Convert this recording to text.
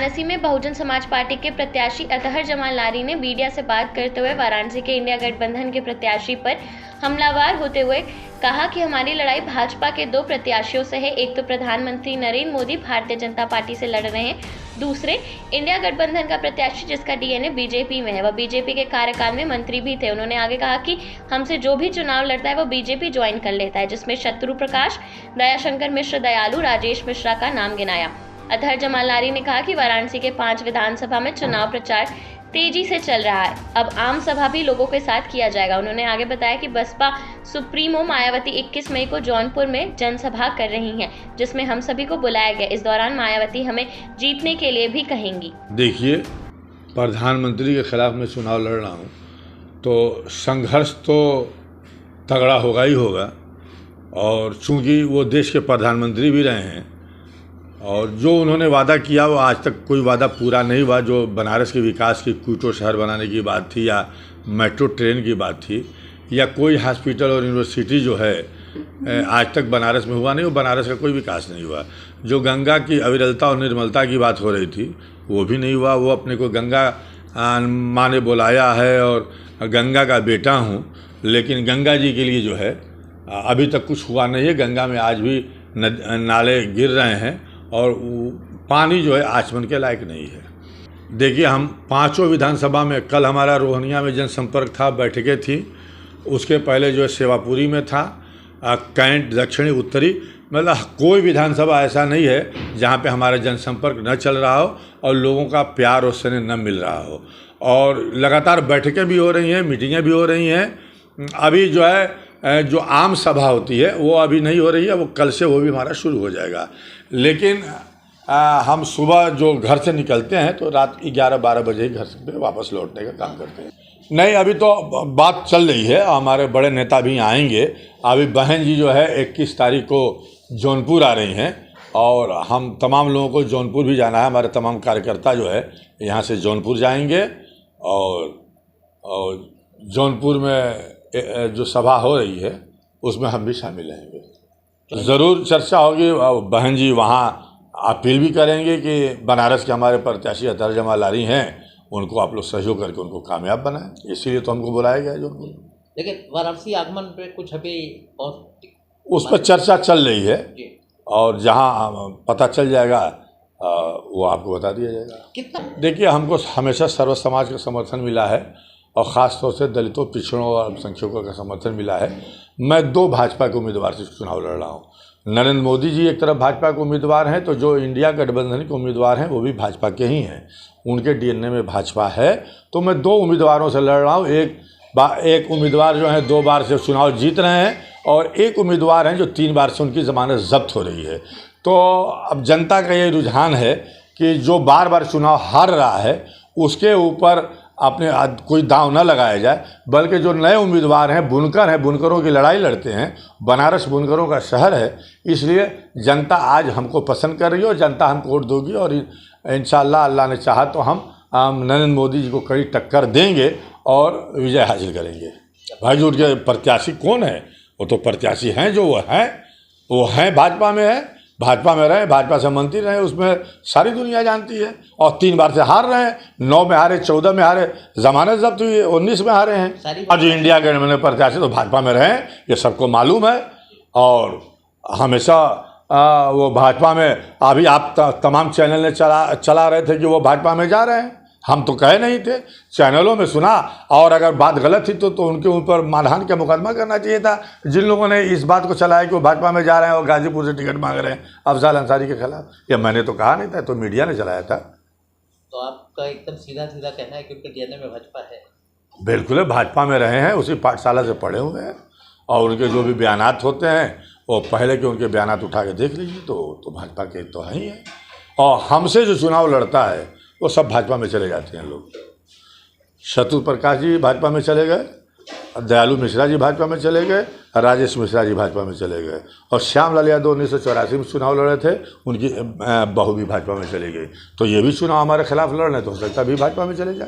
वाराणसी में बहुजन समाज पार्टी के प्रत्याशी अतहर जमाल लारी ने मीडिया से बात करते हुए वाराणसी के इंडिया गठबंधन के प्रत्याशी पर हमलावर होते हुए कहा कि हमारी लड़ाई भाजपा के दो प्रत्याशियों से है। एक तो प्रधानमंत्री नरेंद्र मोदी भारतीय जनता पार्टी से लड़ रहे हैं, दूसरे इंडिया गठबंधन का प्रत्याशी जिसका डीएनए बीजेपी में है, वह बीजेपी के कार्यकाल में मंत्री भी थे। उन्होंने आगे कहा कि हमसे जो भी चुनाव लड़ता है वो बीजेपी ज्वाइन कर लेता है, जिसमें शत्रु प्रकाश, दयाशंकर मिश्र, दयालु, राजेश मिश्रा का नाम गिनाया। अतहर जमाल लारी ने कहा कि वाराणसी के 5 विधानसभा में चुनाव प्रचार तेजी से चल रहा है, अब आम सभा भी लोगों के साथ किया जाएगा। उन्होंने आगे बताया कि बसपा सुप्रीमो मायावती 21 मई को जौनपुर में जनसभा कर रही हैं, जिसमें हम सभी को बुलाया गया। इस दौरान मायावती हमें जीतने के लिए भी कहेंगी। देखिए, प्रधानमंत्री के खिलाफ मैं चुनाव लड़ रहा हूँ तो संघर्ष तो तगड़ा होगा ही होगा, और चूंकि वो देश के प्रधानमंत्री भी रहे हैं और जो उन्होंने वादा किया वो आज तक कोई वादा पूरा नहीं हुआ। जो बनारस के विकास की क्यूटो शहर बनाने की बात थी, या मेट्रो ट्रेन की बात थी, या कोई हॉस्पिटल और यूनिवर्सिटी जो है आज तक बनारस में हुआ नहीं, वो बनारस का कोई विकास नहीं हुआ। जो गंगा की अविरलता और निर्मलता की बात हो रही थी वो भी नहीं हुआ। वो अपने को गंगा माँ ने बुलाया है और गंगा का बेटा हूँ, लेकिन गंगा जी के लिए जो है अभी तक कुछ हुआ नहीं है। गंगा में आज भी नाले गिर रहे हैं और पानी जो है आचमन के लायक नहीं है। देखिए, हम 5 विधानसभा में, कल हमारा रोहनिया में जनसंपर्क था, बैठकें थी, उसके पहले जो है सेवापुरी में था, कैंट, दक्षिणी, उत्तरी, मतलब कोई विधानसभा ऐसा नहीं है जहाँ पे हमारा जनसंपर्क न चल रहा हो और लोगों का प्यार और स्नेह न मिल रहा हो। और लगातार बैठकें भी हो रही हैं, मीटिंगें भी हो रही हैं। अभी जो है जो आम सभा होती है वो अभी नहीं हो रही है, वो कल से वो भी हमारा शुरू हो जाएगा। लेकिन हम सुबह जो घर से निकलते हैं तो रात 11-12 बजे घर से वापस लौटने का काम करते हैं। नहीं, अभी तो बात चल रही है, हमारे बड़े नेता भी आएंगे। अभी बहन जी जो है 21 तारीख को जौनपुर आ रही हैं और हम तमाम लोगों को जौनपुर भी जाना है। हमारे तमाम कार्यकर्ता जो है यहाँ से जौनपुर जाएंगे और जौनपुर में जो सभा हो रही है उसमें हम भी शामिल रहेंगे। ज़रूर चर्चा होगी। बहन जी वहाँ अपील भी करेंगे कि बनारस के हमारे प्रत्याशी अतहर जमाल लारी हैं, उनको आप लोग सहयोग करके उनको कामयाब बनाएं। इसीलिए तो हमको बुलाया गया है जौनपुर। लेकिन वाराणसी आगमन पे कुछ अभी उस पर चर्चा चल रही है और जहाँ पता चल जाएगा वो आपको बता दिया जाएगा। कितना? देखिए, हमको हमेशा सर्व समाज का समर्थन मिला है और ख़ास तौर से दलितों, पिछड़ों और अल्पसंख्यकों का समर्थन मिला है। मैं 2 भाजपा के उम्मीदवार से चुनाव लड़ रहा हूँ। नरेंद्र मोदी जी एक तरफ भाजपा के उम्मीदवार हैं, तो जो इंडिया गठबंधन के उम्मीदवार हैं वो भी भाजपा के ही हैं, उनके डीएनए में भाजपा है। तो मैं 2 उम्मीदवारों से लड़ रहा हूँ। एक उम्मीदवार जो हैं 2 बार से चुनाव जीत रहे हैं और एक उम्मीदवार हैं जो 3 बार से उनकी ज़मानत जब्त हो रही है। तो अब जनता का ये रुझान है कि जो बार बार चुनाव हार रहा है उसके ऊपर अपने कोई दांव न लगाया जाए, बल्कि जो नए उम्मीदवार हैं, बुनकर हैं, बुनकरों की लड़ाई लड़ते हैं। बनारस बुनकरों का शहर है, इसलिए जनता आज हमको पसंद कर रही है और जनता हमको वोट दोगी और इंशाअल्लाह अल्लाह ने चाहा तो हम नरेंद्र मोदी जी को कड़ी टक्कर देंगे और विजय हासिल करेंगे। भाई जो उनके प्रत्याशी कौन है, वो तो प्रत्याशी हैं जो वो हैं भाजपा में है, भाजपा में रहे, भाजपा से मंत्री रहे, उसमें सारी दुनिया जानती है। और 3 बार से हार रहे हैं, 9 में हारे, 14 में हारे, जमानत जब्त हुई है, 19 में हारे हैं। और जो इंडिया गठबंधन प्रत्याशी तो भाजपा में रहे, ये सबको मालूम है। और हमेशा वो भाजपा में, अभी आप तमाम चैनल ने चला रहे थे कि वो भाजपा में जा रहे हैं, हम तो कहे नहीं थे, चैनलों में सुना। और अगर बात गलत थी तो उनके ऊपर मानहानि का मुकदमा करना चाहिए था। जिन लोगों ने इस बात को चलाया कि वो भाजपा में जा रहे हैं और गाजीपुर से टिकट मांग रहे हैं अफजाल अंसारी के खिलाफ, ये मैंने तो कहा नहीं था, तो मीडिया ने चलाया था। तो आपका एकदम सीधा सीधा कहना है क्योंकि डीएनए में भाजपा है? बिल्कुल है, भाजपा में रहे हैं, उसी पाठशाला से पढ़े हुए हैं और उनके जो भी बयानात होते हैं वो पहले के उनके बयानात उठा के देख लीजिए तो भाजपा के तो है ही है। और हमसे जो चुनाव लड़ता है वो सब भाजपा में चले जाते हैं लोग। शत्रु प्रकाश जी भाजपा में चले गए, दयालु मिश्रा जी भाजपा में चले गए, राजेश मिश्रा जी भाजपा में चले गए, और श्यामलाल यादव 1984 में चुनाव लड़े थे, उनकी बहू भी भाजपा में चली गई। तो ये भी चुनाव हमारे खिलाफ लड़ रहे हैं, तो हो सकता है भी भाजपा में चले जाए।